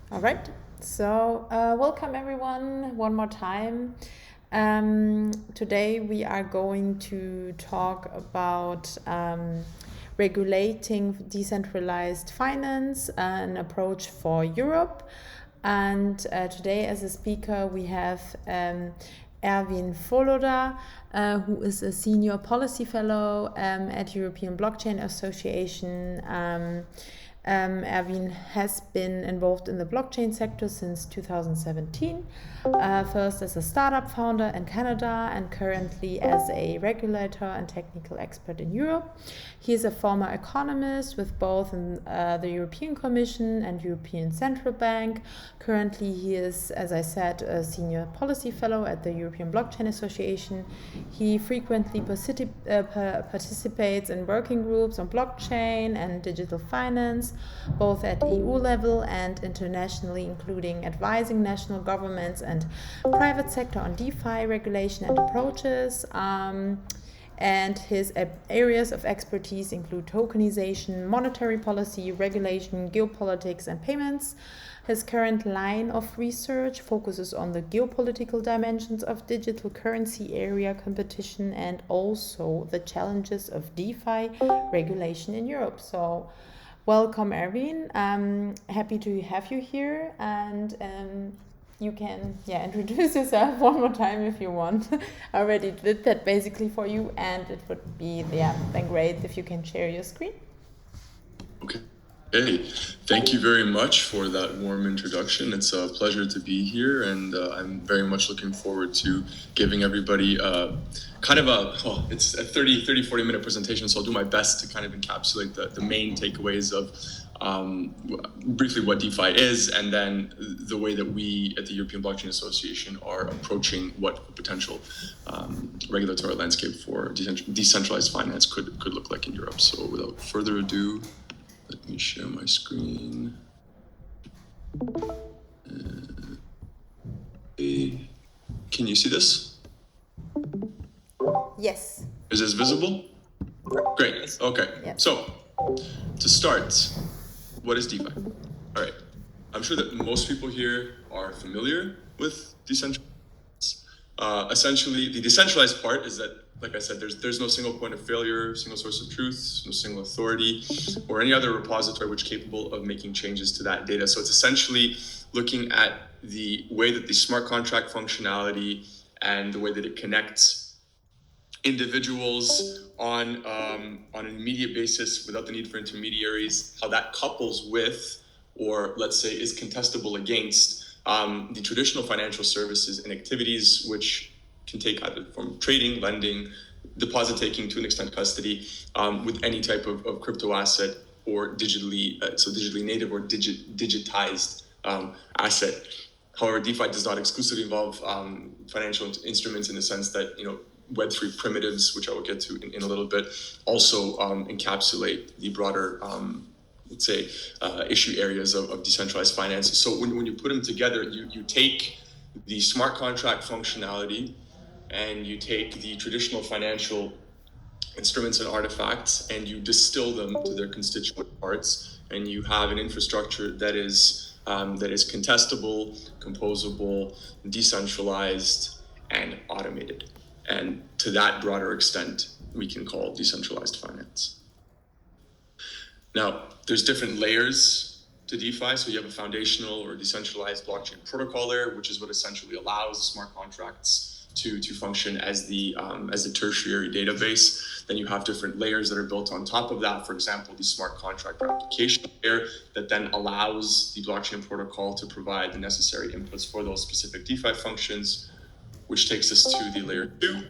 All right. So, welcome everyone one more time. Today we are going to talk about regulating decentralized finance, an approach for Europe. And today, as a speaker, we have Erwin Foloda, who is a senior policy fellow at European Blockchain Association. Erwin has been involved in the blockchain sector since 2017, first as a startup founder in Canada and currently as a regulator and technical expert in Europe. He is a former economist with both the European Commission and European Central Bank. Currently, he is, as I said, a senior policy fellow at the European Blockchain Association. He frequently participates in working groups on blockchain and digital finance, both at EU level and internationally, including advising national governments and private sector on DeFi regulation and approaches. And his areas of expertise include tokenization, monetary policy, regulation, geopolitics, and payments. His current line of research focuses on the geopolitical dimensions of digital currency area competition and also the challenges of DeFi regulation in Europe. So, welcome, Erwin. I'm happy to have you here, and you can introduce yourself one more time if you want. I already did that basically for you, and it would be then great if you can share your screen. Okay. Hey, thank you very much for that warm introduction. It's a pleasure to be here, and I'm very much looking forward to giving everybody it's a 40 minute presentation, so I'll do my best to kind of encapsulate the main takeaways of briefly what DeFi is, and then the way that we at the European Blockchain Association are approaching what potential regulatory landscape for decentralized finance could look like in Europe. So without further ado, let me share my screen. Can you see this? Yes. Is this visible? Great. Okay. Yes. So to start, what is DeFi? All right. I'm sure that most people here are familiar with decentralized. Essentially, the decentralized part is that, like I said, there's no single point of failure, single source of truth, no single authority, or any other repository which is capable of making changes to that data. So it's essentially looking at the way that the smart contract functionality and the way that it connects individuals on an immediate basis without the need for intermediaries, how that couples with, or let's say is contestable against, the traditional financial services and activities, which can take either from trading, lending, deposit taking, to an extent custody, with any type of crypto asset or digitally native or digitized asset. However, DeFi does not exclusively involve financial instruments in the sense that, Web3 primitives, which I will get to in a little bit, also encapsulate the broader issue areas of decentralized finance. So when you put them together, you take the smart contract functionality and you take the traditional financial instruments and artifacts and you distill them to their constituent parts, and you have an infrastructure that is contestable, composable, decentralized, and automated. And to that broader extent, we can call decentralized finance. Now, there's different layers to DeFi. So you have a foundational or decentralized blockchain protocol layer, which is what essentially allows smart contracts to function as the tertiary database. Then you have different layers that are built on top of that. For example, the smart contract application layer that then allows the blockchain protocol to provide the necessary inputs for those specific DeFi functions, which takes us to the layer 2,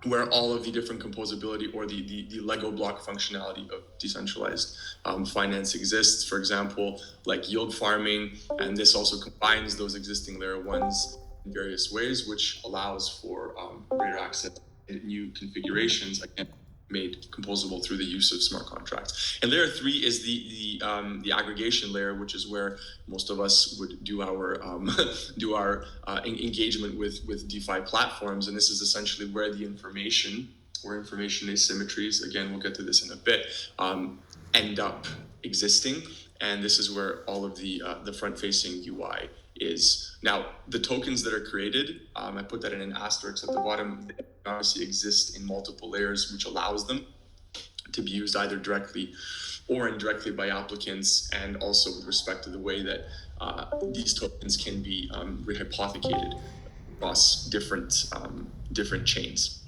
where all of the different composability or the Lego block functionality of decentralized finance exists. For example, like yield farming, and this also combines those existing layer 1s in various ways, which allows for greater access to new configurations, again, made composable through the use of smart contracts. And layer 3 is the aggregation layer, which is where most of us would do our engagement with DeFi platforms. And this is essentially where the information asymmetries, again, we'll get to this in a bit, end up existing. And this is where all of the front-facing UI is. Now, the tokens that are created, I put that in an asterisk at the bottom, they obviously exist in multiple layers, which allows them to be used either directly or indirectly by applicants, and also with respect to the way that these tokens can be rehypothecated across different chains.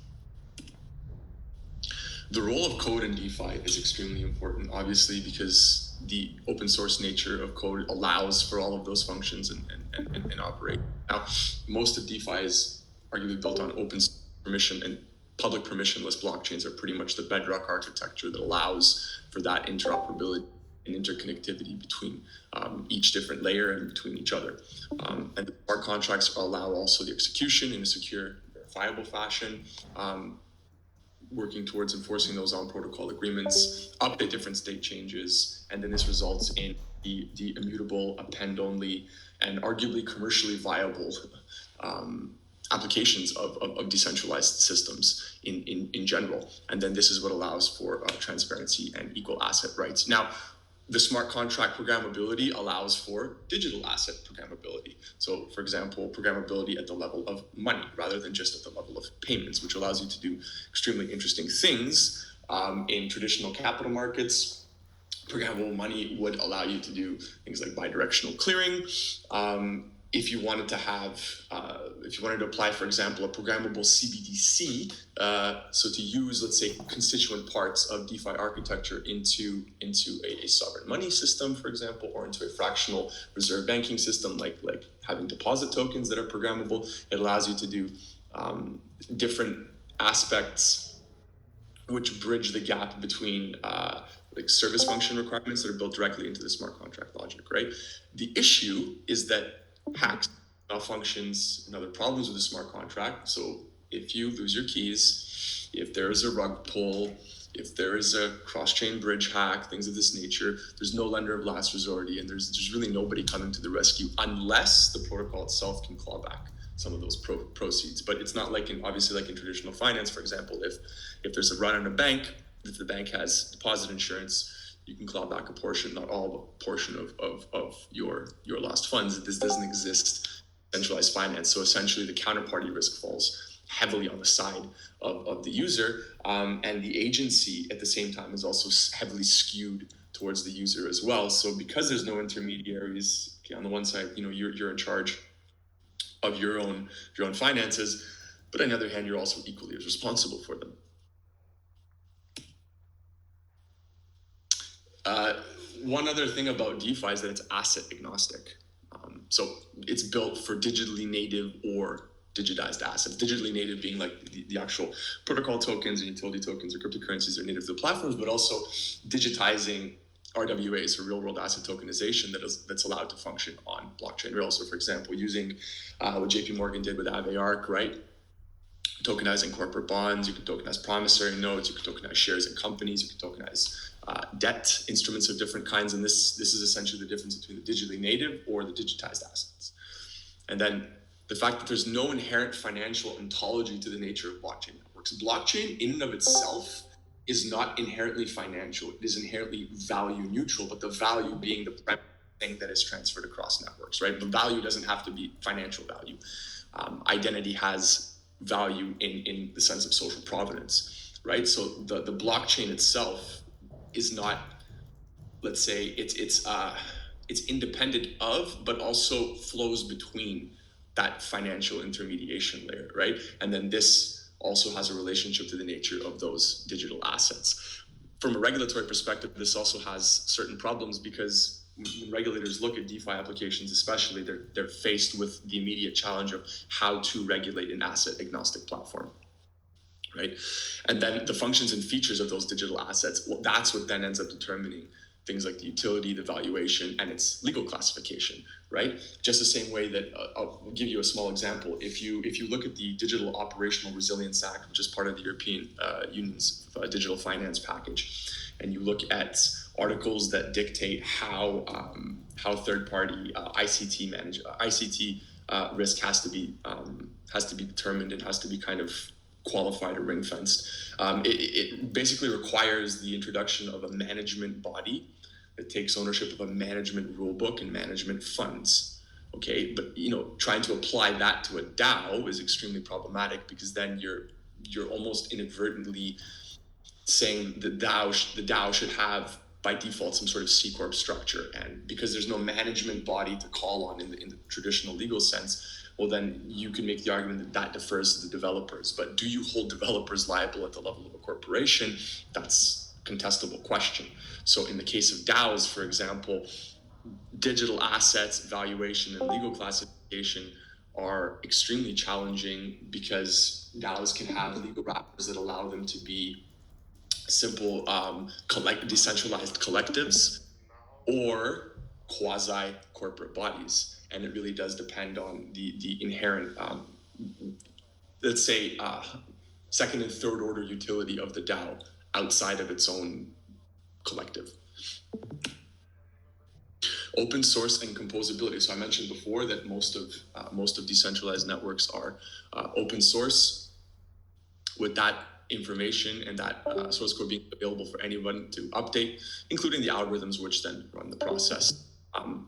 The role of code in DeFi is extremely important, obviously, because the open source nature of code allows for all of those functions and operate. Now, most of DeFi is arguably built on open permission, and public permissionless blockchains are pretty much the bedrock architecture that allows for that interoperability and interconnectivity between each different layer and between each other. And the smart contracts allow also the execution in a secure, verifiable fashion, working towards enforcing those on-protocol agreements, update different state changes, and then this results in the immutable, append-only, and arguably commercially viable applications of decentralized systems in general. And then this is what allows for transparency and equal asset rights. Now, the smart contract programmability allows for digital asset programmability. So, for example, programmability at the level of money rather than just at the level of payments, which allows you to do extremely interesting things in traditional capital markets. Programmable money would allow you to do things like bidirectional clearing. If you wanted to have, if you wanted to apply, for example, a programmable CBDC, so to use, let's say, constituent parts of DeFi architecture into a sovereign money system, for example, or into a fractional reserve banking system, like having deposit tokens that are programmable, it allows you to do different aspects which bridge the gap between like service function requirements that are built directly into the smart contract logic, right? The issue is that hacks, malfunctions, and other problems with the smart contract. So if you lose your keys, if there is a rug pull, if there is a cross-chain bridge hack, things of this nature, there's no lender of last resort, and there's really nobody coming to the rescue unless the protocol itself can claw back some of those proceeds. But it's not like obviously like in traditional finance, for example, if there's a run on a bank, if the bank has deposit insurance, you can claw back a portion, not all, but a portion of your lost funds. This doesn't exist in centralized finance. So essentially the counterparty risk falls heavily on the side of the user, and the agency at the same time is also heavily skewed towards the user as well. So because there's no intermediaries, okay, on the one side, you're in charge of your own finances, but on the other hand, you're also equally as responsible for them. One other thing about DeFi is that it's asset agnostic. So it's built for digitally native or digitized assets. Digitally native being like the actual protocol tokens and utility tokens or cryptocurrencies are native to the platforms, but also digitizing RWAs, so real world asset tokenization that's allowed to function on blockchain rails. So for example, using what JP Morgan did with AveArc, right? Tokenizing corporate bonds, you can tokenize promissory notes, you can tokenize shares in companies, you can tokenize debt instruments of different kinds, and this is essentially the difference between the digitally native or the digitized assets. And then the fact that there's no inherent financial ontology to the nature of blockchain networks. Blockchain in and of itself is not inherently financial, it is inherently value neutral, but the value being the primary thing that is transferred across networks, right? The value doesn't have to be financial value. Identity has value in the sense of social provenance, right? So the blockchain itself is not, let's say, it's independent of, but also flows between that financial intermediation layer, right? And then this also has a relationship to the nature of those digital assets. From a regulatory perspective, this also has certain problems because when regulators look at DeFi applications, especially, they're faced with the immediate challenge of how to regulate an asset agnostic platform, right? And then the functions and features of those digital assets, well, that's what then ends up determining things like the utility, the valuation, and its legal classification, right? Just the same way that I'll give you a small example. If you look at the Digital Operational Resilience Act, which is part of the European Union's digital finance package, and you look at articles that dictate how third-party ICT risk has to be determined and has to be kind of qualified or ring-fenced. It basically requires the introduction of a management body It takes ownership of a management rulebook and management funds. Okay, but trying to apply that to a DAO is extremely problematic, because then you're almost inadvertently saying the DAO should have by default some sort of C corp structure, and because there's no management body to call on in the traditional legal sense, well, then you can make the argument that defers to the developers. But do you hold developers liable at the level of a corporation? That's a contestable question. So in the case of DAOs, for example, digital assets valuation and legal classification are extremely challenging, because DAOs can have legal wrappers that allow them to be simple decentralized collectives or quasi corporate bodies, and it really does depend on the inherent let's say second and third order utility of the DAO outside of its own collective. Open source and composability. So I mentioned before that most of decentralized networks are open source, with that information and that source code being available for anyone to update, including the algorithms which then run the process.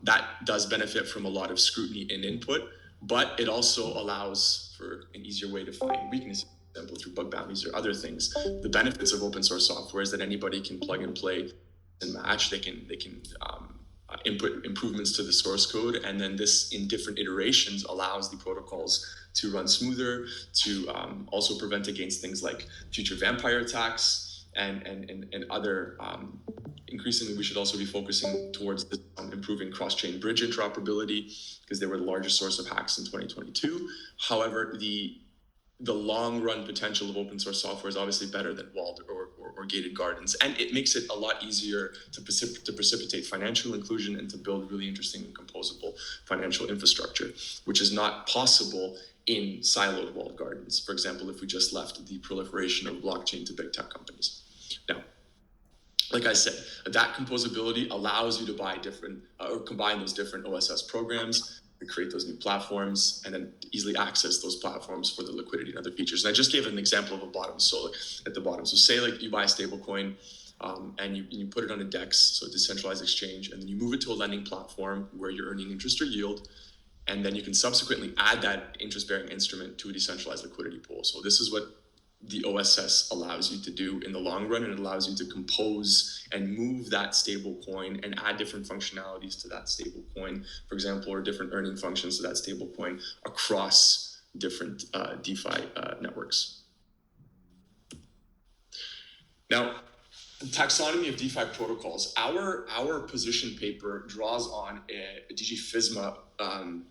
That does benefit from a lot of scrutiny and input, but it also allows for an easier way to find weaknesses, for example, through bug bounties or other things. The benefits of open source software is that anybody can plug and play and match. They can input improvements to the source code, and then this in different iterations allows the protocols to run smoother, to also prevent against things like future vampire attacks and other. Increasingly, we should also be focusing towards improving cross-chain bridge interoperability, because they were the largest source of hacks in 2022. However, the long-run potential of open source software is obviously better than walled or gated gardens, and it makes it a lot easier to precipitate financial inclusion and to build really interesting and composable financial infrastructure, which is not possible in siloed walled gardens. For example, if we just left the proliferation of blockchain to big tech companies. Now, like I said, that composability allows you to buy different or combine those different OSS programs, to create those new platforms, and then easily access those platforms for the liquidity and other features. And I just gave an example of a bottom. So at the bottom, so say like you buy a stable coin and you put it on a DEX, so a decentralized exchange, and then you move it to a lending platform where you're earning interest or yield, and then you can subsequently add that interest-bearing instrument to a decentralized liquidity pool. So this is what the OSS allows you to do in the long run, and it allows you to compose and move that stable coin and add different functionalities to that stable coin, for example, or different earning functions to that stable coin across different DeFi networks. Now, the taxonomy of DeFi protocols. Our position paper draws on a DG FISMA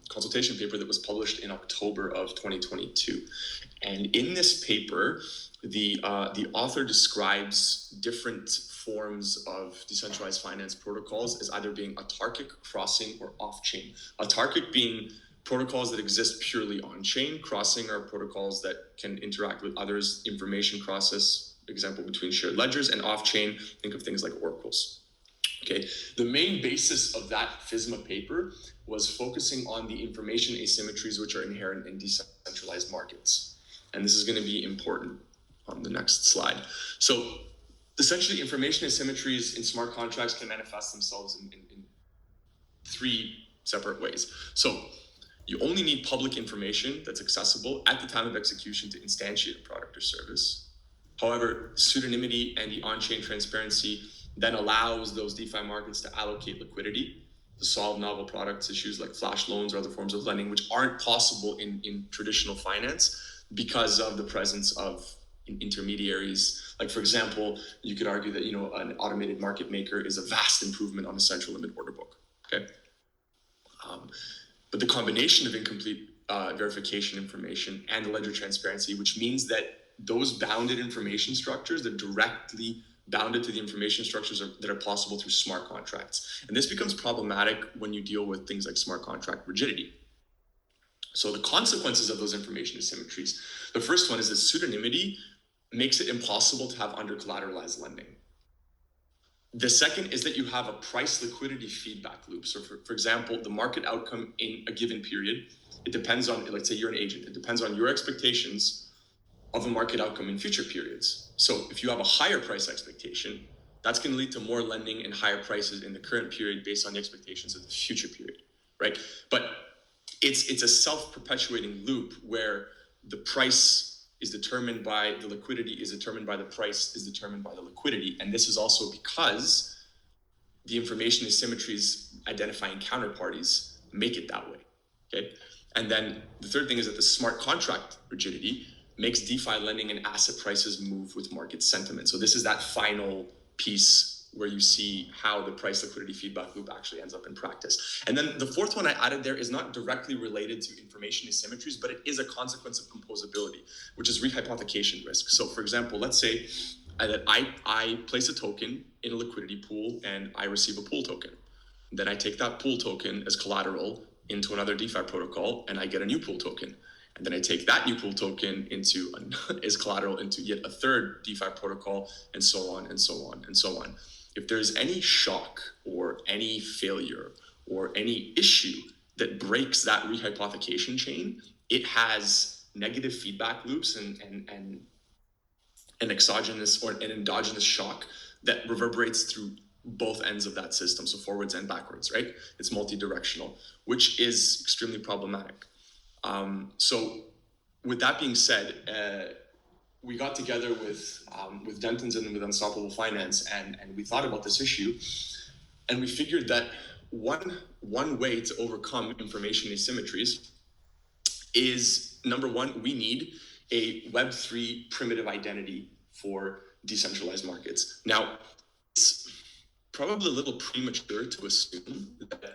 consultation paper that was published in October of 2022. And in this paper, the author describes different forms of decentralized finance protocols as either being autarkic, crossing, or off-chain. Autarkic being protocols that exist purely on-chain. Crossing are protocols that can interact with others, information process, example between shared ledgers, and off-chain, think of things like oracles. Okay, the main basis of that FISMA paper was focusing on the information asymmetries which are inherent in decentralized markets. And this is going to be important on the next slide. So essentially, information asymmetries in smart contracts can manifest themselves in three separate ways. So you only need public information that's accessible at the time of execution to instantiate a product or service. However, pseudonymity and the on-chain transparency then allows those DeFi markets to allocate liquidity to solve novel products issues like flash loans or other forms of lending, which aren't possible in traditional finance because of the presence of intermediaries. Like, for example, you could argue that an automated market maker is a vast improvement on a central limit order book. Okay, but the combination of incomplete verification information and the ledger transparency, which means that those bounded information structures that directly bounded to the information structures that are possible through smart contracts. And this becomes problematic when you deal with things like smart contract rigidity. So the consequences of those information asymmetries, the first one is that pseudonymity makes it impossible to have under-collateralized lending. The second is that you have a price liquidity feedback loop. So for example, the market outcome in a given period, it depends on, let's say you're an agent, it depends on your expectations of a market outcome in future periods. So if you have a higher price expectation, that's going to lead to more lending and higher prices in the current period based on the expectations of the future period, right? But it's a self-perpetuating loop where the price is determined by the liquidity, is determined by the price, is determined by the liquidity. And this is also because the information asymmetries identifying counterparties make it that way, okay? And then the third thing is that the smart contract rigidity makes DeFi lending and asset prices move with market sentiment. So this is that final piece where you see how the price liquidity feedback loop actually ends up in practice. And then the fourth one I added there is not directly related to information asymmetries, but it is a consequence of composability, which is rehypothecation risk. So for example, let's say that I place a token in a liquidity pool and I receive a pool token. Then I take that pool token as collateral into another DeFi protocol and I get a new pool token. And then I take that new pool token as collateral into yet a third DeFi protocol, and so on and so on and so on. If there's any shock or any failure or any issue that breaks that rehypothecation chain, it has negative feedback loops and an exogenous or an endogenous shock that reverberates through both ends of that system, so forwards and backwards, right? It's multi-directional, which is extremely problematic. So with that being said, we got together with Dentons and with Unstoppable Finance, and we thought about this issue, and we figured that one way to overcome information asymmetries is, number one, we need a Web3 primitive identity for decentralized markets. Now, it's probably a little premature to assume that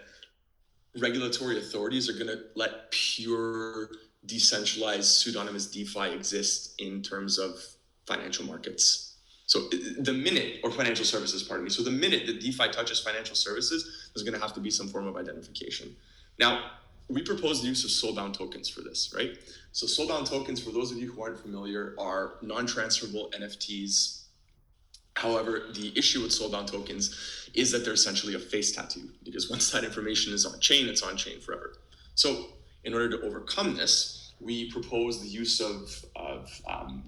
regulatory authorities are going to let pure decentralized pseudonymous DeFi exist in terms of financial markets. So the minute, or financial services, pardon me. So the minute that DeFi touches financial services, there's going to have to be some form of identification. Now, we propose the use of soul-bound tokens for this, right? So soul-bound tokens, for those of you who aren't familiar, are non-transferable NFTs. However, the issue with soul-bound tokens is that they're essentially a face tattoo, because once that information is on chain, it's on chain forever. So in order to overcome this, we propose the use of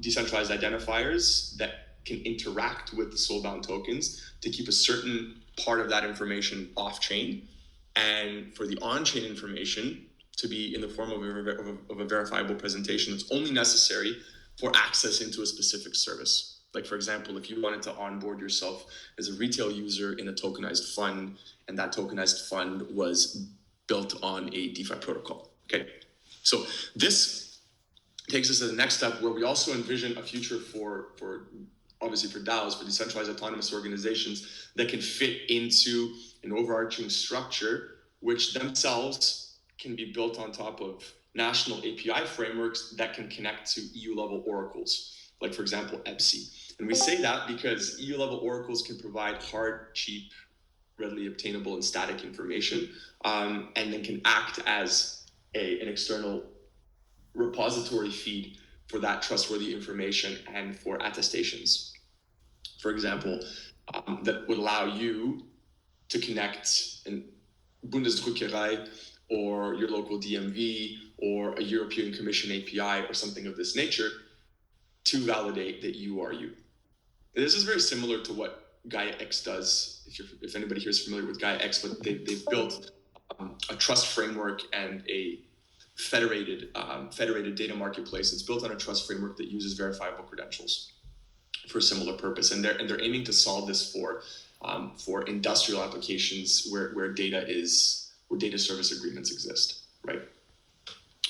decentralized identifiers that can interact with the soul-bound tokens to keep a certain part of that information off-chain, and for the on-chain information to be in the form of a verifiable presentation that's only necessary for access into a specific service. Like, for example, if you wanted to onboard yourself as a retail user in a tokenized fund, and that tokenized fund was built on a DeFi protocol. Okay, so this takes us to the next step, where we also envision a future for obviously for DAOs, for decentralized autonomous organizations, that can fit into an overarching structure, which themselves can be built on top of national API frameworks that can connect to EU-level oracles, like, for example, EBSI. And we say that because EU-level oracles can provide hard, cheap, readily obtainable, and static information, and then can act as an external repository feed for that trustworthy information and for attestations. For example, that would allow you to connect in Bundesdruckerei or your local DMV or a European Commission API or something of this nature to validate that you are you. And this is very similar to what Gaia X does, if anybody here is familiar with Gaia X, but they've built a trust framework and a federated data marketplace. It's built on a trust framework that uses verifiable credentials for a similar purpose, and they're aiming to solve this for industrial applications where data service agreements exist, right?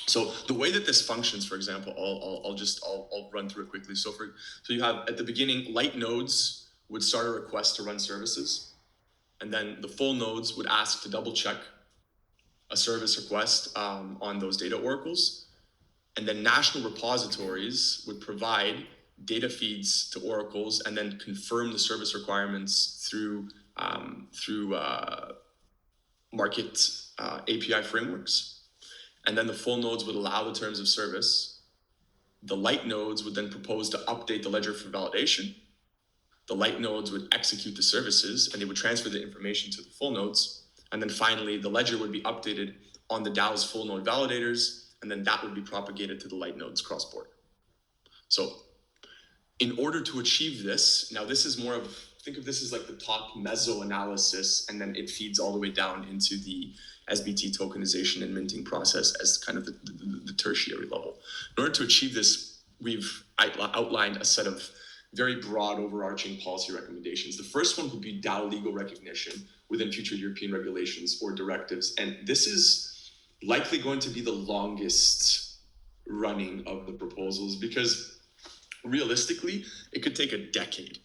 So the way that this functions, for example, I'll run through it quickly. So you have, at the beginning, light nodes would start a request to run services, and then the full nodes would ask to double check a service request on those data oracles, and then national repositories would provide data feeds to oracles and then confirm the service requirements through market API frameworks. And then the full nodes would allow the terms of service. The light nodes would then propose to update the ledger for validation. The light nodes would execute the services, and they would transfer the information to the full nodes. And then finally, the ledger would be updated on the DAO's full node validators, and then that would be propagated to the light nodes cross-border. So in order to achieve this, now this is more of think of this as like the top meso analysis, and then it feeds all the way down into the SBT tokenization and minting process as kind of the tertiary level. In order to achieve this, we've outlined a set of very broad overarching policy recommendations. The first one would be DAO legal recognition within future European regulations or directives. And this is likely going to be the longest running of the proposals, because realistically, it could take a decade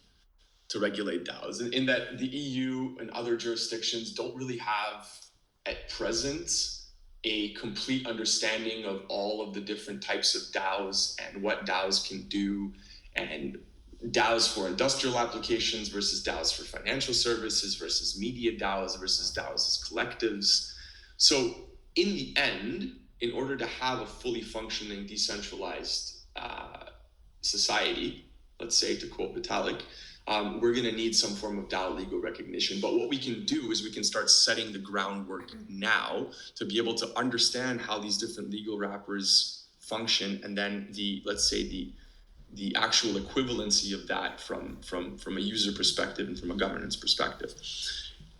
to regulate DAOs, in that the EU and other jurisdictions don't really have at present a complete understanding of all of the different types of DAOs and what DAOs can do, and DAOs for industrial applications versus DAOs for financial services versus media DAOs versus DAOs as collectives. So in the end, in order to have a fully functioning decentralized society, let's say, to quote Vitalik, we're going to need some form of DAO legal recognition. But what we can do is we can start setting the groundwork now to be able to understand how these different legal wrappers function, and then let's say the actual equivalency of that from a user perspective and from a governance perspective.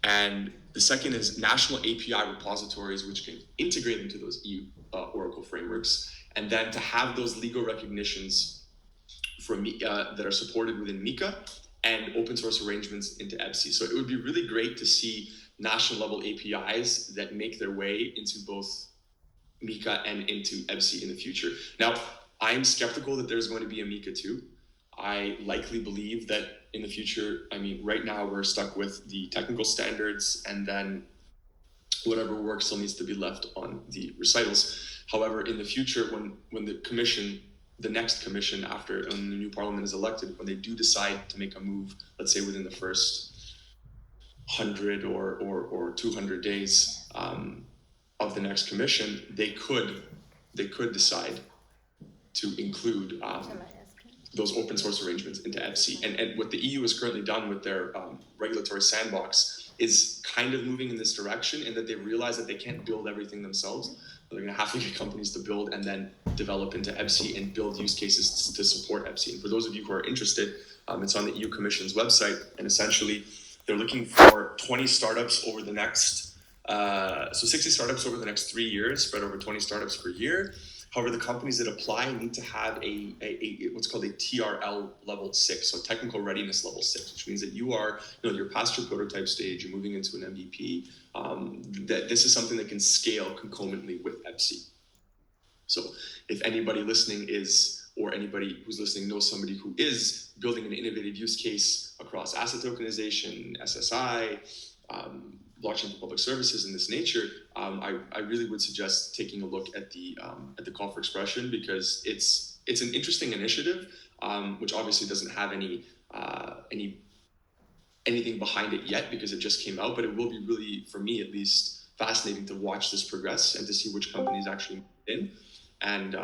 And the second is national API repositories, which can integrate into those EU Oracle frameworks, and then to have those legal recognitions from that are supported within MiCA and open source arrangements into EBSI. So it would be really great to see national level APIs that make their way into both MiCA and into EBSI in the future. Now, I'm skeptical that there's going to be a MiCA 2. I likely believe that in the future, I mean, right now we're stuck with the technical standards, and then whatever work still needs to be left on the recitals. However, in the future, when the commission, the next commission after the new parliament is elected, when they do decide to make a move, let's say within the first 100 or 200 days of the next commission, they could decide to include those open source arrangements into EBSI. And what the EU has currently done with their regulatory sandbox is kind of moving in this direction, in that they realize that they can't build everything themselves. They're going to have to get companies to build and then develop into EBSI and build use cases to support EBSI. And for those of you who are interested, it's on the EU Commission's website. And essentially, they're looking for 20 startups over the next, 60 startups over the next 3 years, spread over 20 startups per year. However, the companies that apply need to have a what's called a TRL level 6, so technical readiness level 6, which means that you're past your prototype stage, you're moving into an MVP. That this is something that can scale concomitantly with EBSI. So if anybody listening or anybody who's listening knows somebody who is building an innovative use case across asset tokenization, SSI, blockchain for public services in this nature, I really would suggest taking a look at the call for expression, because it's an interesting initiative, which obviously doesn't have anything behind it yet because it just came out, but it will be really, for me at least, fascinating to watch this progress and to see which companies actually move in and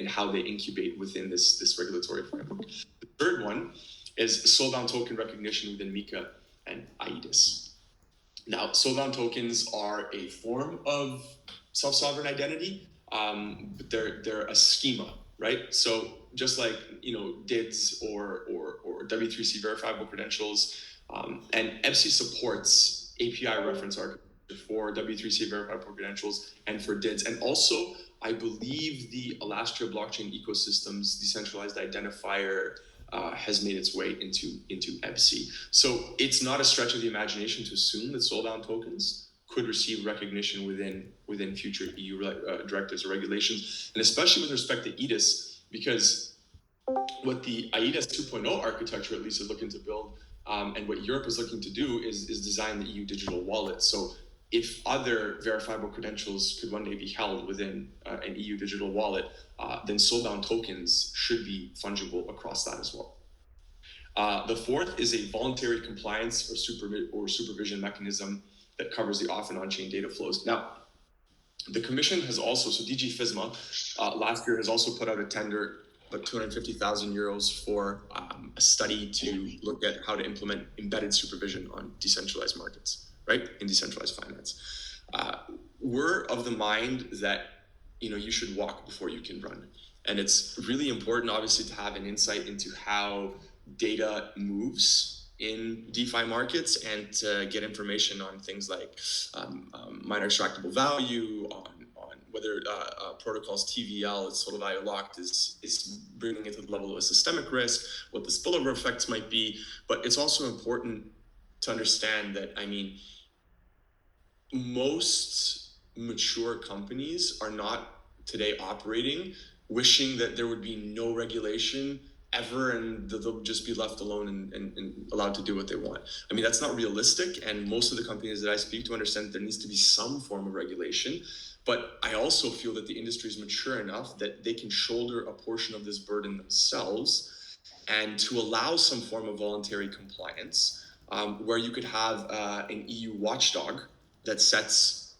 how they incubate within this regulatory framework. The third one is soul-bound token recognition within MiCA and IEDIS. Now, soul-bound tokens are a form of self-sovereign identity, but they're a schema, right? So just like DIDs or W3C verifiable credentials, and EBSI supports API reference architecture for W3C verifiable credentials and for DIDs, and also I believe the Alastria blockchain ecosystem's decentralized identifier has made its way into EBSI. So it's not a stretch of the imagination to assume that soul-bound tokens could receive recognition within future EU directives or regulations, and especially with respect to EDIS, because what the IEDIS 2.0 architecture at least is looking to build, and what Europe is looking to do is design the EU digital wallet. So if other verifiable credentials could one day be held within an EU digital wallet, then soul-bound tokens should be fungible across that as well. The fourth is a voluntary compliance or supervision mechanism that covers the off and on-chain data flows. Now, the Commission has also, so DG FISMA last year has also put out a tender, about 250,000 euros for a study to look at how to implement embedded supervision on decentralized markets, right, in decentralized finance. We're of the mind that you should walk before you can run. And it's really important, obviously, to have an insight into how data moves in DeFi markets and to get information on things like minor extractable value, on whether protocols TVL, it's total value locked, is bringing it to the level of a systemic risk, what the spillover effects might be. But it's also important to understand that, I mean, most mature companies are not today operating wishing that there would be no regulation ever and that they'll just be left alone and allowed to do what they want. I mean, that's not realistic. And most of the companies that I speak to understand that there needs to be some form of regulation. But I also feel that the industry is mature enough that they can shoulder a portion of this burden themselves, and to allow some form of voluntary compliance, where you could have an EU watchdog that sets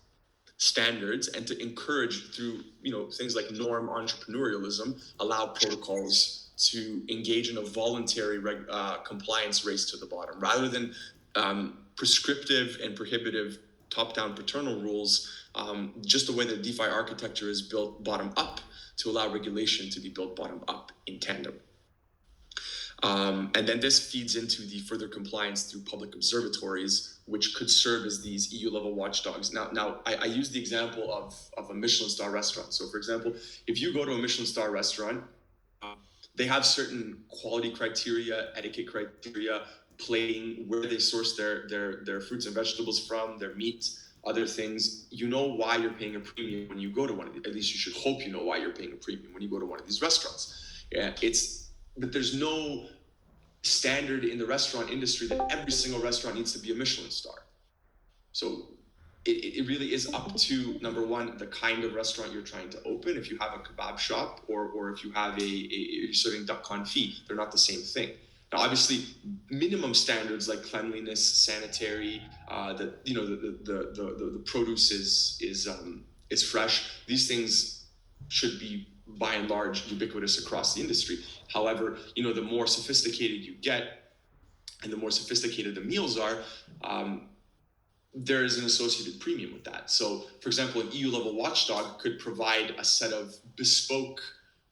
standards, and to encourage through things like norm entrepreneurialism, allow protocols to engage in a voluntary compliance race to the bottom, rather than prescriptive and prohibitive top-down paternal rules, just the way that DeFi architecture is built bottom up to allow regulation to be built bottom up in tandem. And then this feeds into the further compliance through public observatories, which could serve as these EU level watchdogs. Now I use the example of a Michelin star restaurant. So for example, if you go to a Michelin star restaurant, they have certain quality criteria, etiquette criteria, plating, where they source their fruits and vegetables from, their meat, other things. You know why you're paying a premium when you go to one of these. At least you should hope you know why you're paying a premium when you go to one of these restaurants. Yeah, but there's no standard in the restaurant industry that every single restaurant needs to be a Michelin star. So it really is up to, number one, the kind of restaurant you're trying to open. If you have a kebab shop or if you have you're serving duck confit, they're not the same thing. Now, obviously, minimum standards like cleanliness, sanitary, the produce is fresh. These things should be, by and large, ubiquitous across the industry. However, the more sophisticated you get and the more sophisticated the meals are, there is an associated premium with that. So, for example, an EU level watchdog could provide a set of bespoke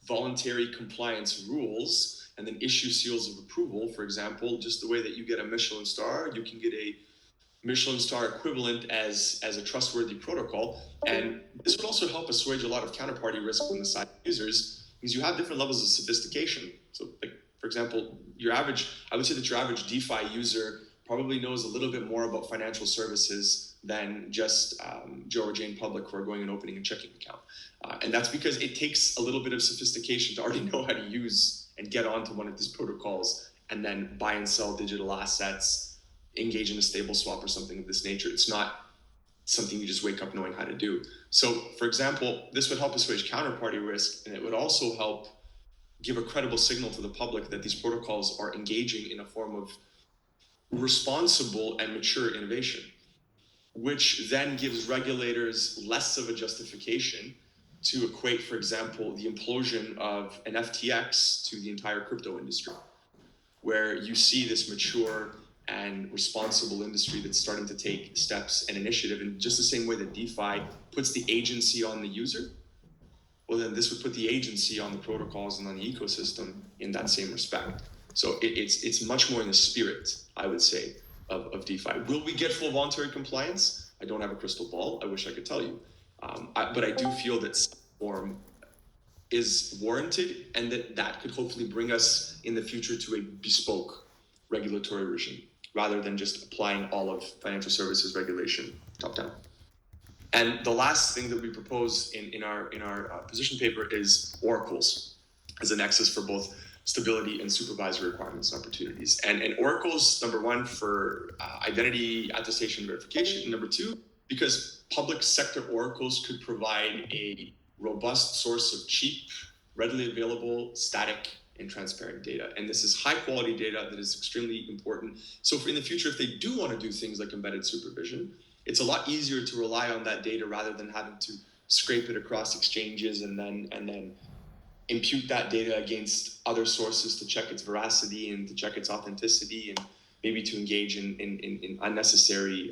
voluntary compliance rules and then issue seals of approval. For example, just the way that you get a Michelin star, you can get a Michelin star equivalent as a trustworthy protocol. And this would also help assuage a lot of counterparty risk on the side of users, because you have different levels of sophistication. So, like, for example, I would say that your average DeFi user probably knows a little bit more about financial services than just Joe or Jane Public who are going and opening a checking account. And that's because it takes a little bit of sophistication to already know how to use and get onto one of these protocols and then buy and sell digital assets, engage in a stable swap or something of this nature. It's not something you just wake up knowing how to do. So, for example, this would help assuage counterparty risk, and it would also help give a credible signal to the public that these protocols are engaging in a form of responsible and mature innovation, which then gives regulators less of a justification to equate, for example, the implosion of an FTX to the entire crypto industry, where you see this mature and responsible industry that's starting to take steps and initiative in just the same way that DeFi puts the agency on the user. Well, then this would put the agency on the protocols and on the ecosystem in that same respect. So it's much more in the spirit, I would say, of DeFi. Will we get full voluntary compliance? I don't have a crystal ball. I wish I could tell you. But I do feel that some form is warranted, and that could hopefully bring us in the future to a bespoke regulatory regime, rather than just applying all of financial services regulation top down. And the last thing that we propose in our position paper is oracles as a nexus for both stability and supervisory requirements and opportunities. And oracles, number one, for identity attestation verification. Number two, because public sector oracles could provide a robust source of cheap, readily available, static, and transparent data. And this is high quality data that is extremely important. So in the future, if they do want to do things like embedded supervision, it's a lot easier to rely on that data rather than having to scrape it across exchanges and then impute that data against other sources to check its veracity and to check its authenticity, and maybe to engage in unnecessary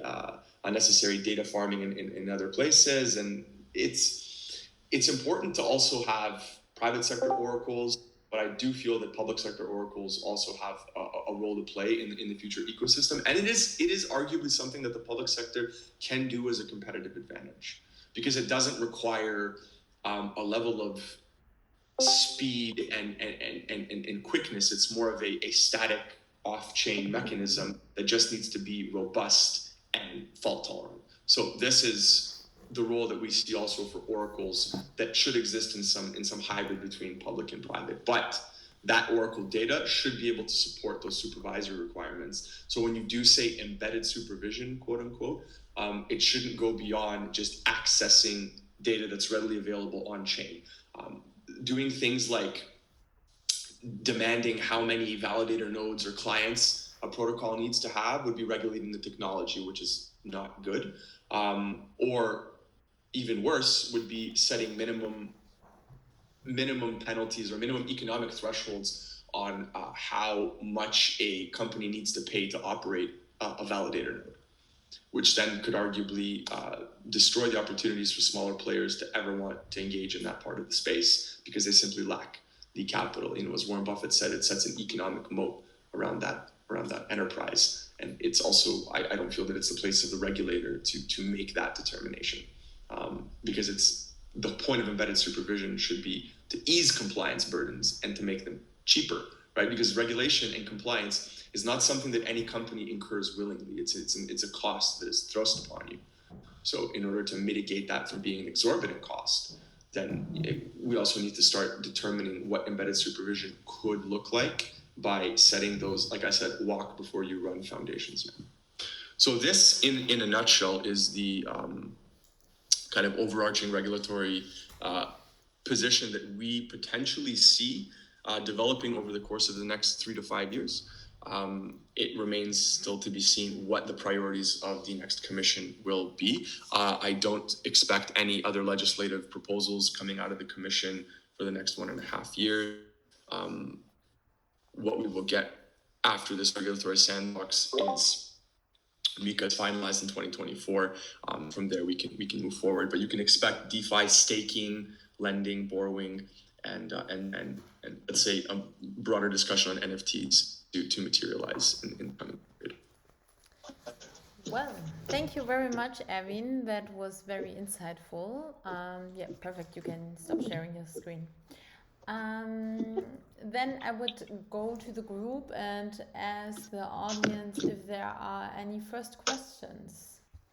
data farming in other places. And it's important to also have private sector oracles but I do feel that public sector oracles also have a role to play in the future ecosystem. And it is arguably something that the public sector can do as a competitive advantage, because it doesn't require a level of speed and quickness. It's more of a static off-chain mechanism that just needs to be robust and fault tolerant. So this is the role that we see also for oracles that should exist in some hybrid between public and private. But that oracle data should be able to support those supervisory requirements. So when you do say embedded supervision, quote unquote, it shouldn't go beyond just accessing data that's readily available on chain. Doing things like demanding how many validator nodes or clients a protocol needs to have would be regulating the technology, which is not good. Or even worse would be setting minimum penalties or minimum economic thresholds on how much a company needs to pay to operate a validator node, which then could arguably destroy the opportunities for smaller players to ever want to engage in that part of the space, because they simply lack the capital. As Warren Buffett said, it sets an economic moat around that enterprise. And it's also, I don't feel that it's the place of the regulator to make that determination, because it's the point of embedded supervision should be to ease compliance burdens and to make them cheaper, right? Because regulation and compliance is not something that any company incurs willingly. It's a cost that is thrust upon you. So in order to mitigate that from being an exorbitant cost, then we also need to start determining what embedded supervision could look like by setting those, like I said, walk before you run foundations. So this, in a nutshell, is the kind of overarching regulatory position that we potentially see developing over the course of the next 3 to 5 years. It remains still to be seen what the priorities of the next commission will be. I don't expect any other legislative proposals coming out of the commission for the next 1.5 years. What we will get after this regulatory sandbox is MiCA is finalized in 2024. From there, we can move forward. But you can expect DeFi staking, lending, borrowing, and let's say a broader discussion on NFTs to materialize in the coming period. Well, thank you very much, Erwin. That was very insightful. Yeah, perfect. You can stop sharing your screen. Then I would go to the group and ask the audience if there are any first questions.